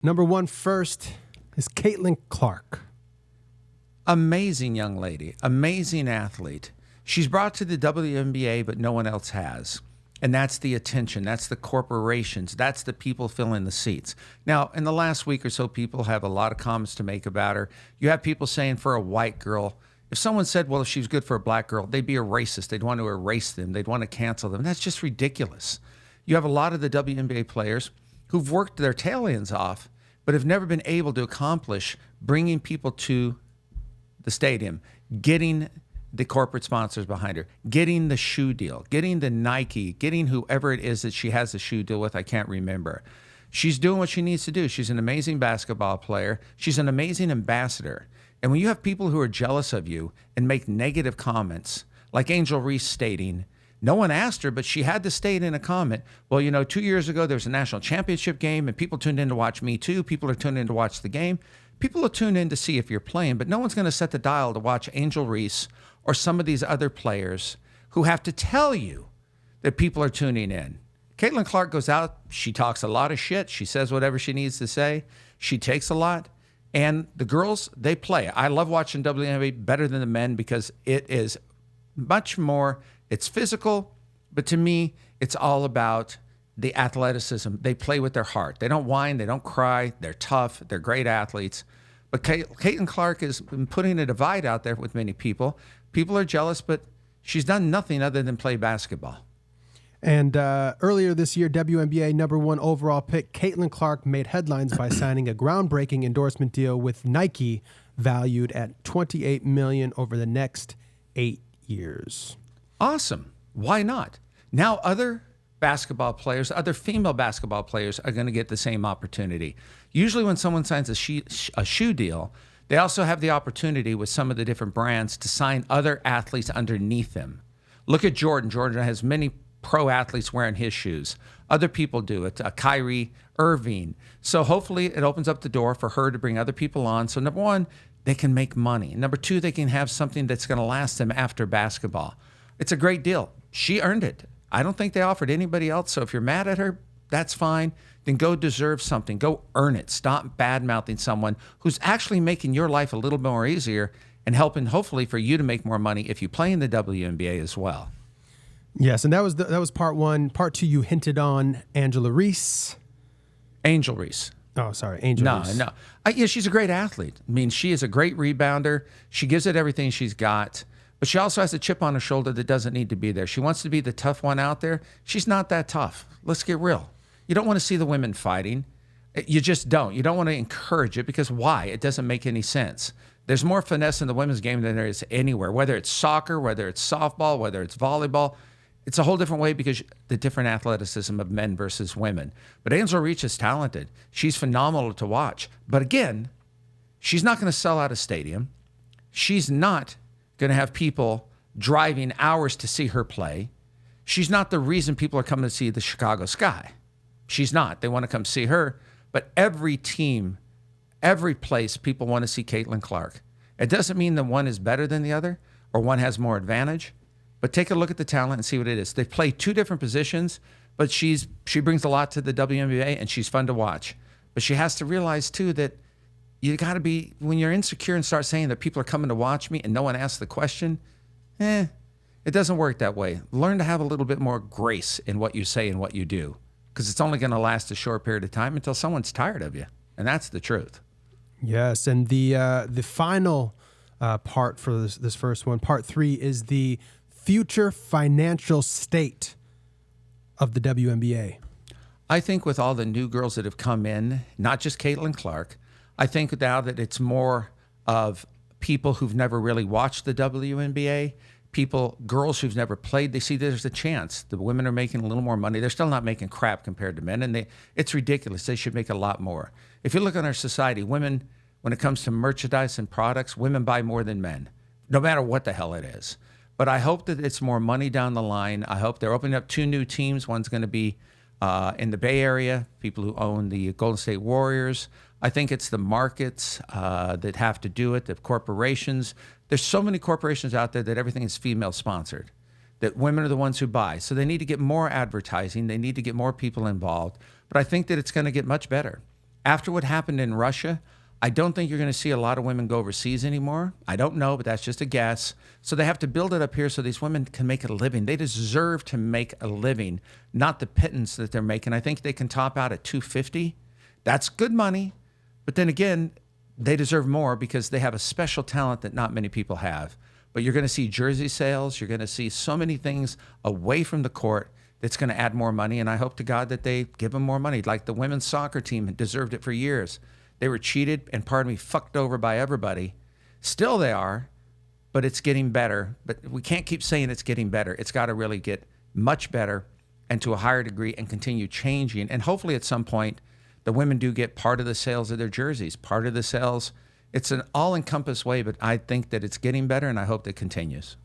Number one first is Caitlin Clark. Amazing young lady, amazing athlete. She's brought to the WNBA, but no one else has. And that's the attention. That's the corporations. That's the people filling the seats. Now, in the last week or so, people have a lot of comments to make about her. You have people saying for a white girl, if someone said, well, if she's good for a black girl, they'd be a racist. They'd want to erase them. They'd want to cancel them. That's just ridiculous. You have a lot of the WNBA players who've worked their tail ends off, but have never been able to accomplish bringing people to the stadium, getting the corporate sponsors behind her, getting the shoe deal, getting the Nike, getting whoever it is that she has the shoe deal with. I can't remember. She's doing what she needs to do. She's an amazing basketball player. She's an amazing ambassador. And when you have people who are jealous of you and make negative comments, like Angel Reese stating, no one asked her, but she had to state in a comment, well, 2 years ago, there was a national championship game and people tuned in to watch me too. People are tuned in to watch the game. People will tune in to see if you're playing, but no one's going to set the dial to watch Angel Reese or some of these other players who have to tell you that people are tuning in. Caitlin Clark goes out. She talks a lot of shit. She says whatever she needs to say. She takes a lot. And the girls, they play. I love watching WNBA better than the men because it is much more, it's physical, but to me, it's all about the athleticism. They play with their heart. They don't whine. They don't cry. They're tough. They're great athletes. But Caitlin Clark has been putting a divide out there with many people. People are jealous, but she's done nothing other than play basketball. And earlier this year, WNBA number one overall pick Caitlin Clark made headlines by signing a groundbreaking endorsement deal with Nike valued at $28 million over the next 8 years. Awesome. Why not? Now other basketball players, other female basketball players are going to get the same opportunity. Usually when someone signs a shoe deal, they also have the opportunity with some of the different brands to sign other athletes underneath them. Look at Jordan. Jordan has many pro athletes wearing his shoes. Other people do it. Kyrie Irving. So hopefully it opens up the door for her to bring other people on. So number one, they can make money. Number two, they can have something that's going to last them after basketball. It's a great deal. She earned it. I don't think they offered anybody else. So if you're mad at her, that's fine. Then go deserve something. Go earn it. Stop bad-mouthing someone who's actually making your life a little more easier and helping, hopefully, for you to make more money if you play in the WNBA as well. Yes, and that was part one. Part two, you hinted on Angela Reese. Angel Reese. Oh, sorry, Angel Reese. No. Yeah, she's a great athlete. I mean, she is a great rebounder. She gives it everything she's got. But she also has a chip on her shoulder that doesn't need to be there. She wants to be the tough one out there. She's not that tough. Let's get real. You don't want to see the women fighting. You just don't. You don't want to encourage it because why? It doesn't make any sense. There's more finesse in the women's game than there is anywhere, whether it's soccer, whether it's softball, whether it's volleyball. It's a whole different way because the different athleticism of men versus women. But Angel Reese is talented. She's phenomenal to watch. But again, she's not going to sell out a stadium. She's not going to have people driving hours to see her play. She's not the reason people are coming to see the Chicago Sky. She's not. They want to come see her. But every team, every place, people want to see Caitlin Clark. It doesn't mean that one is better than the other or one has more advantage. But take a look at the talent and see what it is. They play two different positions, but she brings a lot to the WNBA, and she's fun to watch. But she has to realize, too, that you got to be, when you're insecure and start saying that people are coming to watch me and no one asks the question, it doesn't work that way. Learn to have a little bit more grace in what you say and what you do, because it's only going to last a short period of time until someone's tired of you, and that's the truth. Yes, and the final part for this first one, part three, is the future financial state of the WNBA. I think with all the new girls that have come in, not just Caitlin Clark, I think now that it's more of people who've never really watched the WNBA, girls who've never played, they see there's a chance. The women are making a little more money. They're still not making crap compared to men, and it's ridiculous. They should make a lot more. If you look at our society, women, when it comes to merchandise and products, women buy more than men, no matter what the hell it is. But I hope that it's more money down the line. I hope they're opening up two new teams. One's going to be in the Bay Area, people who own the Golden State Warriors. I think it's the markets that have to do it, the corporations. There's so many corporations out there that everything is female sponsored, that women are the ones who buy. So they need to get more advertising. They need to get more people involved. But I think that it's going to get much better. After what happened in Russia, I don't think you're going to see a lot of women go overseas anymore. I don't know, but that's just a guess. So they have to build it up here so these women can make a living. They deserve to make a living, not the pittance that they're making. I think they can top out at $250. That's good money. But then again, they deserve more because they have a special talent that not many people have. But you're going to see jersey sales. You're going to see so many things away from the court that's going to add more money. And I hope to God that they give them more money. Like the women's soccer team deserved it for years. They were cheated and, pardon me, fucked over by everybody. Still they are, but it's getting better. But we can't keep saying it's getting better. It's got to really get much better and to a higher degree and continue changing. And hopefully at some point, the women do get part of the sales of their jerseys, part of the sales. It's an all-encompassed way, but I think that it's getting better, and I hope that continues.